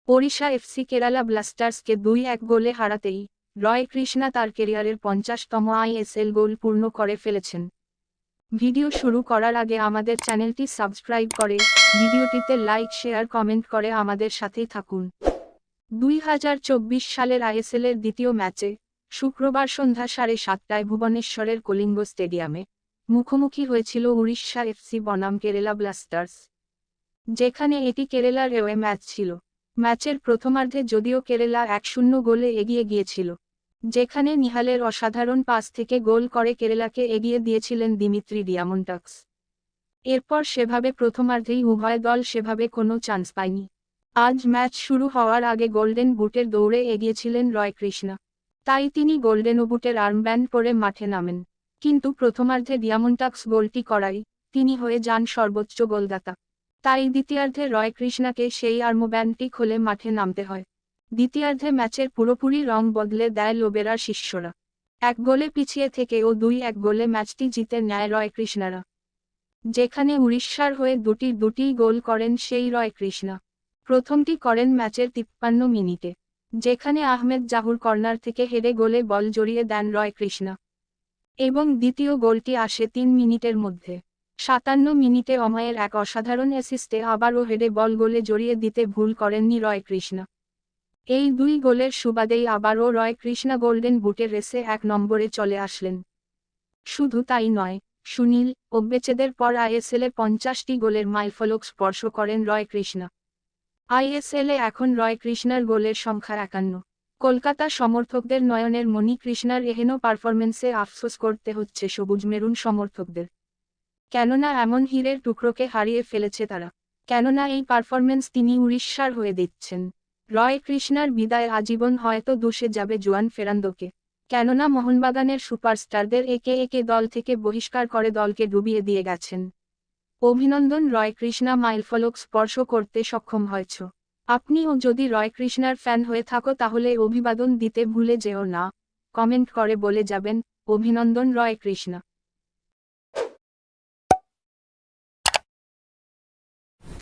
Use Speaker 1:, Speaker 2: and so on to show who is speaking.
Speaker 1: Odisha FC Kerala ব্লাস্টার্সকে 2-1 গোলে হারাতেই রয় কৃষ্ণা তার কেরিয়ারের 50তম আইএসএল গোল পূর্ণ করে ফেলেছেন। ভিডিও শুরু করার আগে আমাদের চ্যানেলটি সাবস্ক্রাইব করে ভিডিওটিতে লাইক শেয়ার কমেন্ট করে আমাদের সাথেই থাকুন। 2024 সালের আইএসএলের দ্বিতীয় ম্যাচে শুক্রবার সন্ধ্যা 7:30টায় ভুবনেশ্বরের কলিঙ্গ স্টেডিয়ামে মুখোমুখি হয়েছিল উড়িষ্যা এফসি বনাম কেরালা ব্লাস্টার্স, যেখানে এটি কেরালার এওয়ে ম্যাচ ছিল। ম্যাচের প্রথমার্ধে যদিও কেরালা 1-0 গোলে এগিয়ে গিয়েছিল, যেখানে নিহালের অসাধারণ পাস থেকে গোল করে কেরালাকে এগিয়ে দিয়েছিলেন দিমিত্রি ডিয়ামন্টাক্স। এরপর সেভাবে প্রথমার্ধেই উভয় দল সেভাবে কোনো চান্স পায়নি। আজ ম্যাচ শুরু হওয়ার আগে গোল্ডেন বুটের দৌড়ে এগিয়েছিলেন রয় কৃষ্ণা, তাই তিনি গোল্ডেন বুটের আর্মব্যান্ড পরে মাঠে নামেন। কিন্তু প্রথমার্ধে ডিয়ামন্টাক্স গোলটি করায় তিনি হয়ে যান সর্বোচ্চ গোলদাতা, তাই দ্বিতীয়ার্ধে রয় কৃষ্ণাকে সেই আর্মব্যান্ডটি খুলে মাঠে নামতে হয়। দ্বিতীয়ার্ধে ম্যাচের পুরোপুরি রং বদলে দেয় লোবেরার শিষ্যরা। 1 গোলে পিছিয়ে থেকেও 2-1 গোলে ম্যাচটি জিতে নেয় রয় কৃষ্ণারা, যেখানে উড়িষ্যার হয়ে দুটি গোল করেন সেই রয় কৃষ্ণা। প্রথমটি করেন ম্যাচের 53 মিনিটে, যেখানে আহমেদ জাহুর কর্নার থেকে হেডে গোলে বল জড়িয়ে দেন রয় কৃষ্ণা, এবং দ্বিতীয় গোলটি আসে 3 মিনিটের মধ্যে। 57 মিনিটে অময়ের এক অসাধারণ অ্যাসিস্টে আবারও হেডে বল গোলে জড়িয়ে দিতে ভুল করেননি রয় কৃষ্ণা। এই 2 গোলের সুবাদেই আবারও রয় কৃষ্ণা গোল্ডেন বুটের রেসে 1 নম্বরে চলে আসলেন। শুধু তাই নয়, সুনীল ওবেচেদের পর আইএসএলে 50টি গোলের মাইলফলক স্পর্শ করেন রয় কৃষ্ণা। আইএসএলে এখন রয় কৃষ্ণার গোলের সংখ্যা 51। কলকাতা সমর্থকদের নয়নের মণি কৃষ্ণার এহেন পারফরমেন্সে আফসোস করতে হচ্ছে সবুজ মেরুন সমর্থকদের। কেননা এমন হীরের টুকরোকে হারিয়ে ফেলেছে তারা। কেননা এই পারফরমেন্স তিনি উড়িষ্যার হয়ে দিচ্ছেন। রয় কৃষ্ণার বিদায় আজীবন হয়তো দুষে যাবে জুয়ান ফেরান্দোকে। কেননা মোহনবাগানের সুপারস্টারদের একে একে দল থেকে বহিষ্কার করে দলকে ডুবিয়ে দিয়ে গেছেন। অভিনন্দন, রয় কৃষ্ণা মাইলফলক স্পর্শ করতে সক্ষম হয়েছ। আপনিও যদি রয় কৃষ্ণার ফ্যান হয়ে থাকো তাহলে অভিবাদন দিতে ভুলে যেও না। কমেন্ট করে বলে যাবেন, অভিনন্দন রয় কৃষ্ণা।